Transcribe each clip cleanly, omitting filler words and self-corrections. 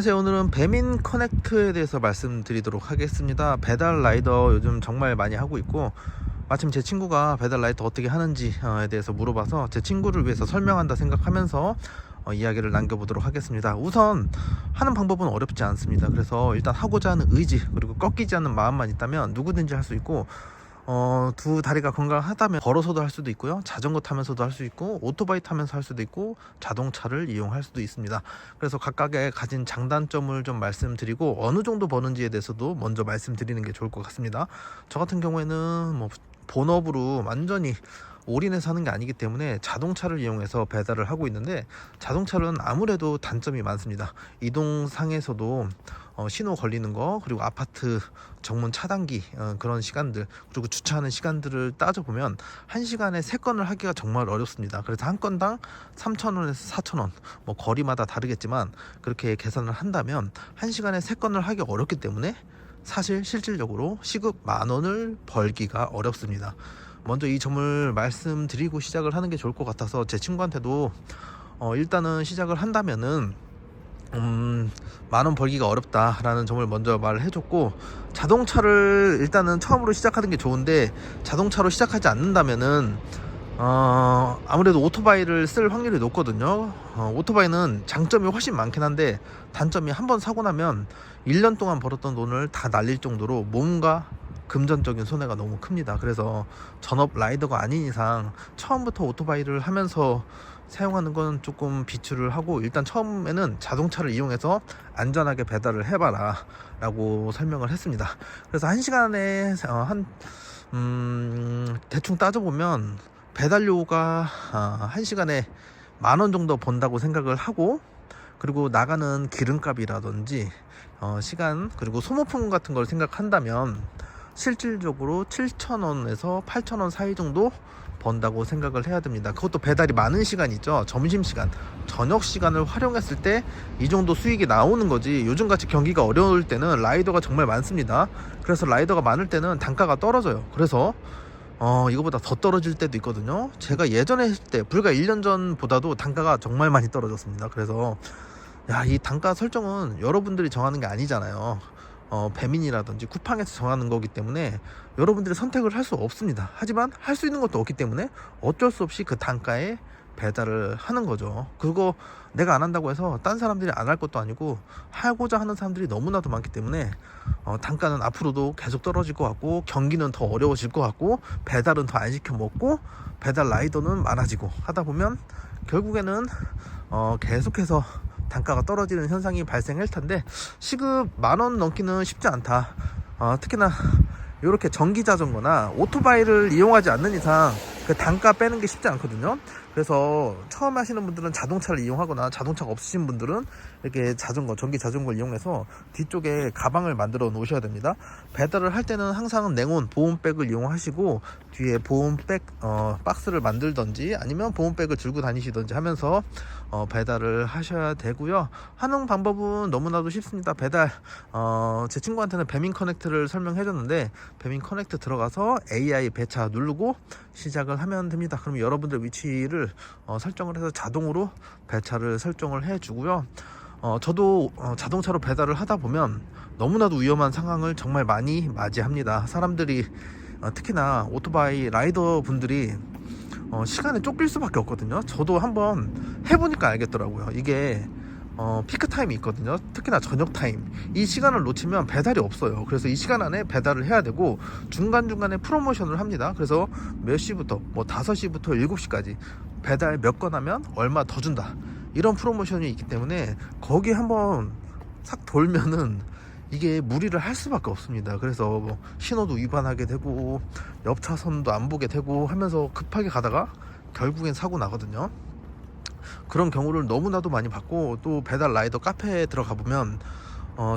안녕하세요. 오늘은 배민 커넥트에 대해서 말씀드리도록 하겠습니다. 배달 라이더 요즘 정말 많이 하고 있고, 마침 제 친구가 배달 라이더 어떻게 하는지에 대해서 물어봐서 제 친구를 위해서 설명한다 생각하면서 이야기를 남겨보도록 하겠습니다. 우선 하는 방법은 어렵지 않습니다. 그래서 일단 하고자 하는 의지 그리고 꺾이지 않는 마음만 있다면 누구든지 할 수 있고, 두 다리가 건강하다면 걸어서도 할 수도 있고요, 자전거 타면서도 할 수 있고, 오토바이 타면서 할 수도 있고, 자동차를 이용할 수도 있습니다. 그래서 각각의 가진 장단점을 좀 말씀드리고, 어느 정도 버는지에 대해서도 먼저 말씀드리는 게 좋을 것 같습니다. 저 같은 경우에는 본업으로 완전히 올인해서 하는 게 아니기 때문에 자동차를 이용해서 배달을 하고 있는데, 자동차는 아무래도 단점이 많습니다. 이동상에서도 신호 걸리는 거, 그리고 아파트 정문 차단기, 그런 시간들, 그리고 주차하는 시간들을 따져보면 1시간에 3건을 하기가 정말 어렵습니다. 그래서 한 건당 3,000원에서 4,000원, 거리마다 다르겠지만 그렇게 계산을 한다면 1시간에 3건을 하기 어렵기 때문에 사실 실질적으로 시급 10,000원을 벌기가 어렵습니다. 먼저 이 점을 말씀드리고 시작을 하는 게 좋을 것 같아서, 제 친구한테도 일단은 시작을 한다면은 10,000원 벌기가 어렵다라는 점을 먼저 말을 해줬고, 자동차를 일단은 처음으로 시작하는 게 좋은데, 자동차로 시작하지 않는다면은 아무래도 오토바이를 쓸 확률이 높거든요. 오토바이는 장점이 훨씬 많긴 한데, 단점이 한번 사고 나면 1년 동안 벌었던 돈을 다 날릴 정도로 몸과 금전적인 손해가 너무 큽니다. 그래서 전업 라이더가 아닌 이상 처음부터 오토바이를 하면서 사용하는 건 조금 비추를 하고, 일단 처음에는 자동차를 이용해서 안전하게 배달을 해봐라 라고 설명을 했습니다. 그래서 1시간에 대충 따져보면 배달료가 1시간에 10,000원 정도 번다고 생각을 하고, 그리고 나가는 기름값이라든지 시간, 그리고 소모품 같은 걸 생각한다면 실질적으로 7,000원에서 8,000원 사이 정도 번다고 생각을 해야 됩니다. 그것도 배달이 많은 시간 있죠. 점심시간, 저녁시간을 활용했을 때 이 정도 수익이 나오는 거지, 요즘같이 경기가 어려울 때는 라이더가 정말 많습니다. 그래서 라이더가 많을 때는 단가가 떨어져요. 그래서 이거보다 더 떨어질 때도 있거든요. 제가 예전에 했을 때, 불과 1년 전보다도 단가가 정말 많이 떨어졌습니다. 그래서 이 단가 설정은 여러분들이 정하는 게 아니잖아요. 배민이라든지 쿠팡에서 정하는 거기 때문에 여러분들이 선택을 할 수 없습니다. 하지만 할 수 있는 것도 없기 때문에 어쩔 수 없이 그 단가에 배달을 하는 거죠. 그거 내가 안 한다고 해서 딴 사람들이 안 할 것도 아니고, 하고자 하는 사람들이 너무나도 많기 때문에 단가는 앞으로도 계속 떨어질 것 같고, 경기는 더 어려워질 것 같고, 배달은 더 안 시켜 먹고, 배달 라이더는 많아지고 하다 보면 결국에는 계속해서 단가가 떨어지는 현상이 발생할 텐데, 시급 10,000원 넘기는 쉽지 않다. 특히나 이렇게 전기 자전거나 오토바이를 이용하지 않는 이상 그 단가 빼는 게 쉽지 않거든요. 그래서 처음 하시는 분들은 자동차를 이용하거나, 자동차가 없으신 분들은 이렇게 전기 자전거를 이용해서 뒤쪽에 가방을 만들어 놓으셔야 됩니다. 배달을 할 때는 항상 냉온 보온백을 이용하시고, 뒤에 보온백 박스를 만들던지 아니면 보온백을 들고 다니시던지 하면서 배달을 하셔야 되고요. 하는 방법은 너무나도 쉽습니다. 배달, 제 친구한테는 배민 커넥트를 설명해 줬는데, 배민 커넥트 들어가서 AI 배차 누르고 시작을 하면 됩니다. 그럼 여러분들 위치를 설정을 해서 자동으로 배차를 설정을 해 주고요. 저도 자동차로 배달을 하다 보면 너무나도 위험한 상황을 정말 많이 맞이합니다. 사람들이, 특히나 오토바이 라이더 분들이 시간에 쫓길 수밖에 없거든요. 저도 한번 해보니까 알겠더라고요. 이게 피크 타임이 있거든요. 특히나 저녁 타임, 이 시간을 놓치면 배달이 없어요. 그래서 이 시간 안에 배달을 해야 되고, 중간중간에 프로모션을 합니다. 그래서 몇 시부터 5시부터 7시까지 배달 몇 건 하면 얼마 더 준다, 이런 프로모션이 있기 때문에 거기 한번 싹 돌면은 이게 무리를 할 수밖에 없습니다. 그래서 신호도 위반하게 되고, 옆 차선도 안 보게 되고 하면서 급하게 가다가 결국엔 사고 나거든요. 그런 경우를 너무나도 많이 봤고, 또 배달 라이더 카페에 들어가 보면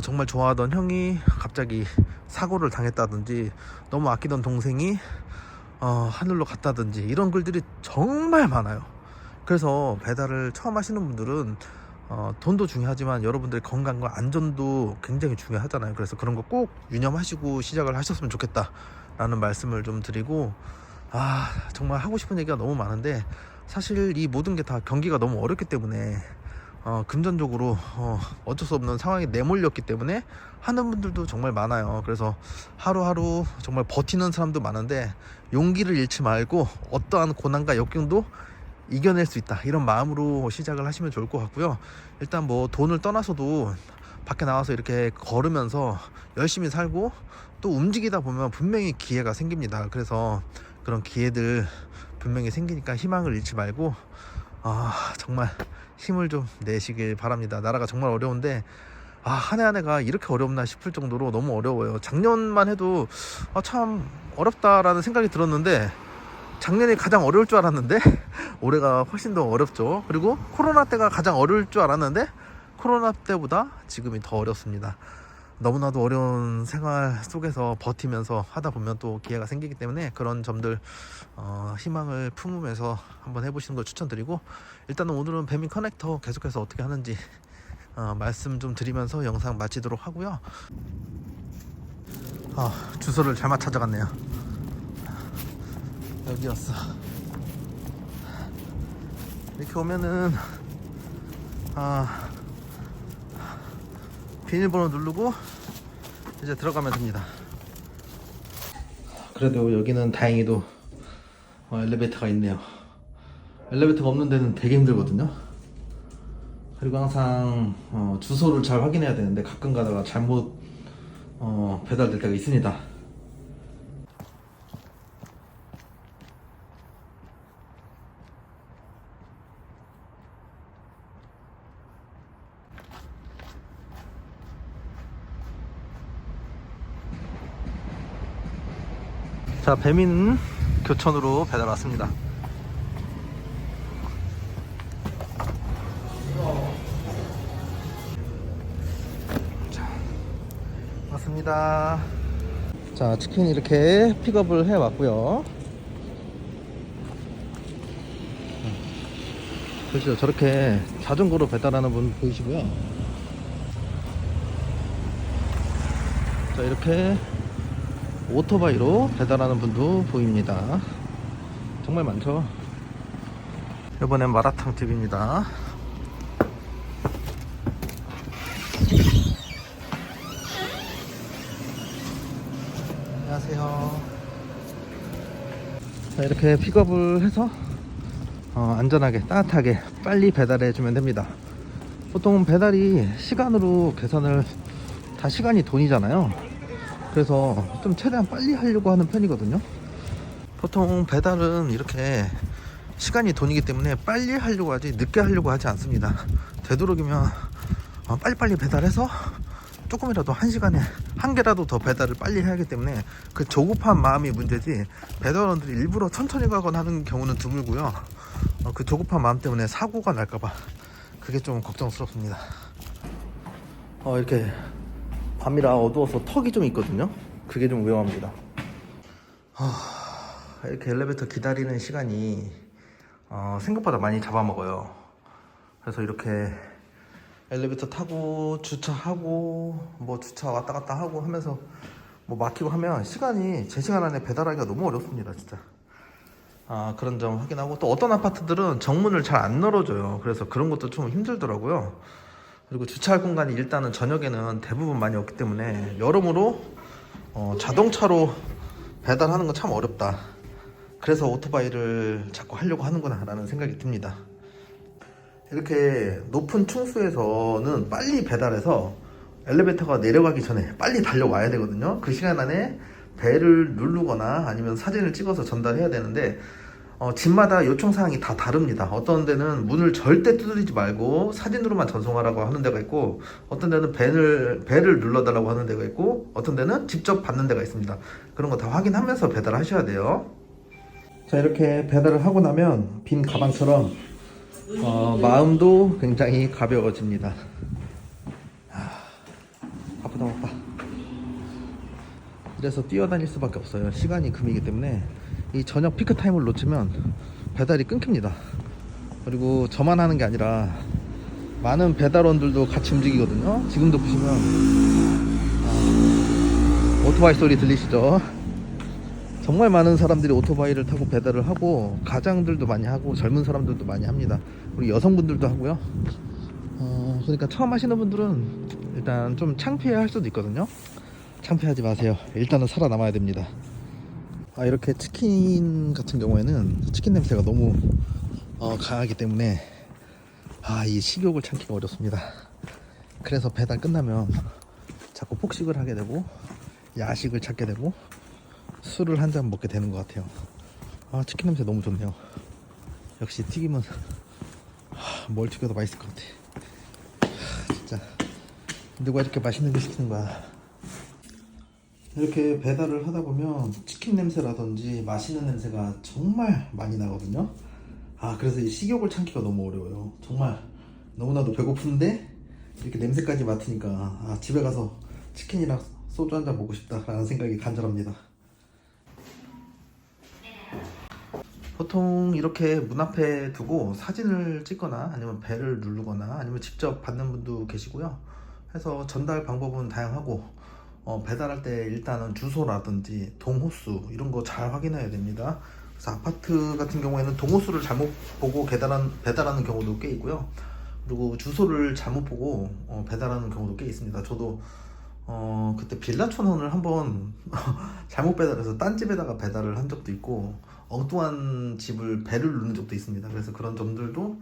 정말 좋아하던 형이 갑자기 사고를 당했다든지, 너무 아끼던 동생이 하늘로 갔다든지, 이런 글들이 정말 많아요. 그래서 배달을 처음 하시는 분들은 돈도 중요하지만 여러분들의 건강과 안전도 굉장히 중요하잖아요. 그래서 그런 거 꼭 유념하시고 시작을 하셨으면 좋겠다 라는 말씀을 좀 드리고, 정말 하고 싶은 얘기가 너무 많은데, 사실 이 모든 게 다 경기가 너무 어렵기 때문에 금전적으로 어쩔 수 없는 상황에 내몰렸기 때문에 하는 분들도 정말 많아요. 그래서 하루하루 정말 버티는 사람도 많은데 용기를 잃지 말고 어떠한 고난과 역경도 이겨낼 수 있다, 이런 마음으로 시작을 하시면 좋을 것 같고요. 일단 뭐 돈을 떠나서도 밖에 나와서 이렇게 걸으면서 열심히 살고 또 움직이다 보면 분명히 기회가 생깁니다. 그래서 그런 기회들 분명히 생기니까 희망을 잃지 말고 정말 힘을 좀 내시길 바랍니다. 나라가 정말 어려운데 한 해 한 해가 이렇게 어렵나 싶을 정도로 너무 어려워요. 작년만 해도 참 어렵다라는 생각이 들었는데 작년이 가장 어려울 줄 알았는데 올해가 훨씬 더 어렵죠. 그리고 코로나 때가 가장 어려울 줄 알았는데 코로나 때보다 지금이 더 어렵습니다. 너무나도 어려운 생활 속에서 버티면서 하다 보면 또 기회가 생기기 때문에 그런 점들 희망을 품으면서 한번 해보시는 걸 추천드리고, 일단은 오늘은 배민 커넥터 계속해서 어떻게 하는지 말씀 좀 드리면서 영상 마치도록 하고요. 주소를 잘못 찾아갔네요. 여기였어. 이렇게 오면은 비밀번호 누르고 이제 들어가면 됩니다. 그래도 여기는 다행히도 엘리베이터가 있네요. 엘리베이터가 없는 데는 되게 힘들거든요. 그리고 항상 주소를 잘 확인해야 되는데 가끔 가다가 잘못 배달될 때가 있습니다. 자, 배민 교천으로 배달 왔습니다. 자, 왔습니다. 자, 치킨 이렇게 픽업을 해 왔고요. 보시죠, 저렇게 자전거로 배달하는 분 보이시고요. 자, 이렇게 오토바이로 배달하는 분도 보입니다. 정말 많죠. 이번엔 마라탕 집입니다. 안녕하세요. 자, 이렇게 픽업을 해서 안전하게 따뜻하게 빨리 배달해 주면 됩니다. 보통 배달이 시간으로 계산을, 다 시간이 돈이잖아요. 그래서 좀 최대한 빨리 하려고 하는 편이거든요. 보통 배달은 이렇게 시간이 돈이기 때문에 빨리 하려고 하지 늦게 하려고 하지 않습니다. 되도록이면 빨리빨리 배달해서 조금이라도 한 시간에 한 개라도 더 배달을 빨리 해야 하기 때문에 그 조급한 마음이 문제지, 배달원들이 일부러 천천히 가거나 하는 경우는 드물고요. 그 조급한 마음 때문에 사고가 날까봐 그게 좀 걱정스럽습니다. 이렇게 밤이라 어두워서 턱이 좀 있거든요. 그게 좀 위험합니다. 이렇게 엘리베이터 기다리는 시간이 생각보다 많이 잡아먹어요. 그래서 이렇게 엘리베이터 타고 주차하고 뭐 주차 왔다 갔다 하고 하면서 뭐 막히고 하면 시간이 제 시간 안에 배달하기가 너무 어렵습니다, 진짜. 그런 점 확인하고, 또 어떤 아파트들은 정문을 잘 안 열어줘요. 그래서 그런 것도 좀 힘들더라고요. 그리고 주차할 공간이 일단은 저녁에는 대부분 많이 없기 때문에 여러모로 자동차로 배달하는 건 참 어렵다. 그래서 오토바이를 자꾸 하려고 하는구나 라는 생각이 듭니다. 이렇게 높은 층수에서는 빨리 배달해서 엘리베이터가 내려가기 전에 빨리 달려와야 되거든요. 그 시간 안에 벨을 누르거나 아니면 사진을 찍어서 전달해야 되는데 집마다 요청사항이 다 다릅니다. 어떤 데는 문을 절대 두드리지 말고 사진으로만 전송하라고 하는 데가 있고, 어떤 데는 벨을 눌러달라고 하는 데가 있고, 어떤 데는 직접 받는 데가 있습니다. 그런 거 다 확인하면서 배달하셔야 돼요. 자, 이렇게 배달을 하고 나면 빈 가방처럼 마음도 굉장히 가벼워집니다. 바쁘다 바빠. 그래서 뛰어다닐 수밖에 없어요. 시간이 금이기 때문에 이 저녁 피크 타임을 놓치면 배달이 끊깁니다. 그리고 저만 하는 게 아니라 많은 배달원들도 같이 움직이거든요. 지금도 보시면 오토바이 소리 들리시죠? 정말 많은 사람들이 오토바이를 타고 배달을 하고, 가장들도 많이 하고 젊은 사람들도 많이 합니다. 우리 여성분들도 하고요. 그러니까 처음 하시는 분들은 일단 좀 창피해 할 수도 있거든요. 창피하지 마세요. 일단은 살아남아야 됩니다. 이렇게 치킨 같은 경우에는 치킨 냄새가 너무 강하기 때문에 이 식욕을 참기가 어렵습니다. 그래서 배달 끝나면 자꾸 폭식을 하게 되고 야식을 찾게 되고 술을 한 잔 먹게 되는 것 같아요. 치킨 냄새 너무 좋네요. 역시 튀김은 뭘 튀겨도 맛있을 것 같아. 진짜 누가 이렇게 맛있는 거 시키는 거야. 이렇게 배달을 하다 보면 치킨 냄새라든지 맛있는 냄새가 정말 많이 나거든요. 그래서 이 식욕을 참기가 너무 어려워요. 정말 너무나도 배고픈데 이렇게 냄새까지 맡으니까 집에 가서 치킨이랑 소주 한잔 먹고 싶다라는 생각이 간절합니다. 보통 이렇게 문 앞에 두고 사진을 찍거나 아니면 벨을 누르거나 아니면 직접 받는 분도 계시고요. 해서 전달 방법은 다양하고 배달할 때 일단은 주소라든지 동호수 이런 거 잘 확인해야 됩니다. 그래서 아파트 같은 경우에는 동호수를 잘못 보고 배달하는 경우도 꽤 있고요. 그리고 주소를 잘못 보고 배달하는 경우도 꽤 있습니다. 저도 그때 빌라촌원을 한번 잘못 배달해서 딴 집에다가 배달을 한 적도 있고 엉뚱한 집을 배를 누른 적도 있습니다. 그래서 그런 점들도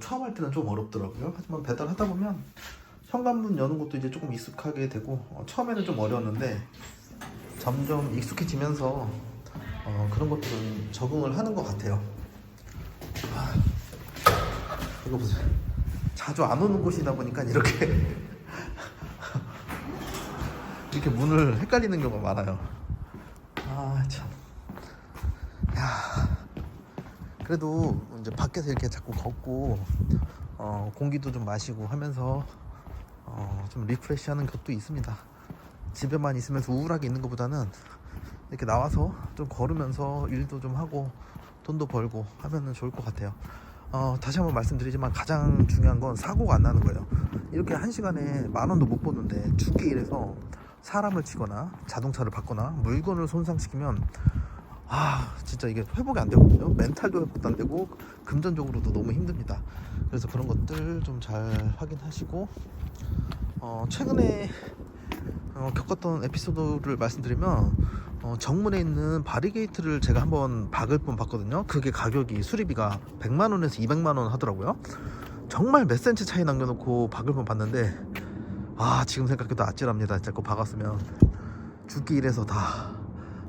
처음 할 때는 좀 어렵더라고요. 하지만 배달하다 보면 현관문 여는 것도 이제 조금 익숙하게 되고 처음에는 좀 어려웠는데 점점 익숙해지면서 그런 것들은 적응을 하는 것 같아요. 이거 보세요. 자주 안 오는 곳이다 보니까 이렇게 이렇게 문을 헷갈리는 경우가 많아요. 참. 그래도 이제 밖에서 이렇게 자꾸 걷고 공기도 좀 마시고 하면서 좀 리프레시 하는 것도 있습니다. 집에만 있으면서 우울하게 있는 것보다는 이렇게 나와서 좀 걸으면서 일도 좀 하고 돈도 벌고 하면은 좋을 것 같아요. 다시 한번 말씀드리지만 가장 중요한 건 사고가 안 나는 거예요. 이렇게 1시간에 10,000원도 못 버는데 죽게 일해서 사람을 치거나 자동차를 받거나 물건을 손상시키면 진짜 이게 회복이 안 되거든요. 멘탈도 회복도 안 되고 금전적으로도 너무 힘듭니다. 그래서 그런 것들 좀 잘 확인하시고 최근에 겪었던 에피소드를 말씀드리면 정문에 있는 바리게이트를 제가 한번 박을 뻔 봤거든요. 그게 가격이 수리비가 100만원에서 200만원 하더라고요. 정말 몇 센치 차이 남겨놓고 박을 뻔 봤는데 지금 생각해도 아찔합니다. 진짜 그거 박았으면 죽기 일해서 다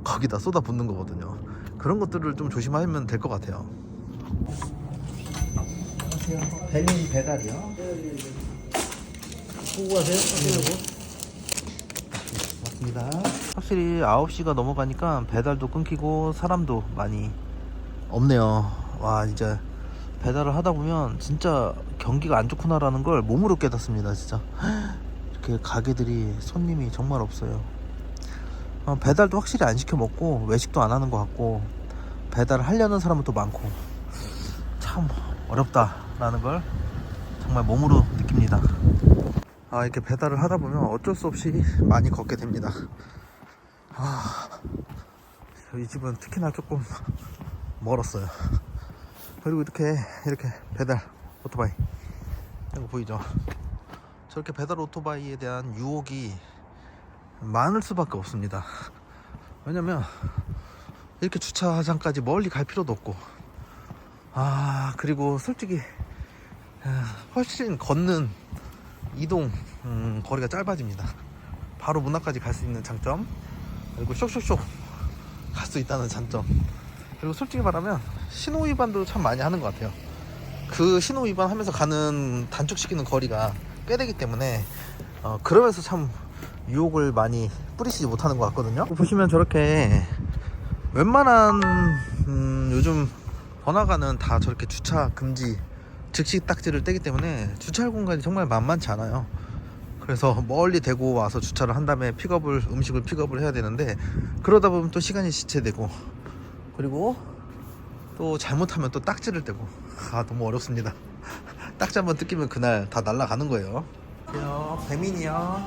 거기다 쏟아붓는 거거든요. 그런 것들을 좀 조심하면 될 것 같아요. 안녕하세요. 배민 배달이요? 네. 보고 가세요. 맞습니다. 확실히 9시가 넘어가니까 배달도 끊기고 사람도 많이 없네요. 이제 배달을 하다 보면 진짜 경기가 안 좋구나라는 걸 몸으로 깨닫습니다. 진짜 이렇게 가게들이 손님이 정말 없어요. 배달도 확실히 안 시켜 먹고 외식도 안 하는 것 같고 배달을 하려는 사람은 또 많고 참 어렵다라는 걸 정말 몸으로 느낍니다. 이렇게 배달을 하다 보면 어쩔 수 없이 많이 걷게 됩니다. 이 집은 특히나 조금 멀었어요. 그리고 이렇게 배달 오토바이 이거 보이죠? 저렇게 배달 오토바이에 대한 유혹이 많을 수밖에 없습니다. 왜냐면 이렇게 주차장까지 멀리 갈 필요도 없고 그리고 솔직히 훨씬 걷는 이동 거리가 짧아집니다. 바로 문 앞까지 갈 수 있는 장점, 그리고 쇽쇽쇽 갈 수 있다는 장점, 그리고 솔직히 말하면 신호 위반도 참 많이 하는 것 같아요. 그 신호 위반하면서 가는 단축시키는 거리가 꽤 되기 때문에 그러면서 참 유혹을 많이 뿌리시지 못하는 것 같거든요. 보시면 저렇게 웬만한 요즘 번화가는 다 저렇게 주차 금지 즉시 딱지를 떼기 때문에 주차할 공간이 정말 만만치 않아요. 그래서 멀리 대고 와서 주차를 한 다음에 음식을 픽업을 해야 되는데 그러다 보면 또 시간이 지체되고 그리고 또 잘못하면 또 딱지를 떼고 너무 어렵습니다. 딱지 한번 뜯기면 그날 다 날아가는 거예요. 안녕하세요. 배민이요.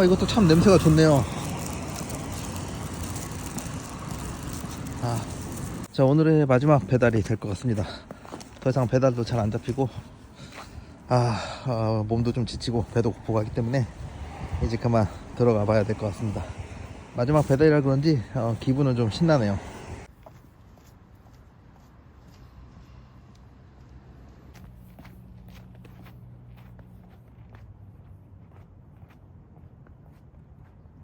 이것도 참 냄새가 좋네요. 자, 오늘의 마지막 배달이 될 것 같습니다. 더 이상 배달도 잘 안 잡히고 몸도 좀 지치고 배도 고프고 하기 때문에 이제 그만 들어가 봐야 될 것 같습니다. 마지막 배달이라 그런지 기분은 좀 신나네요.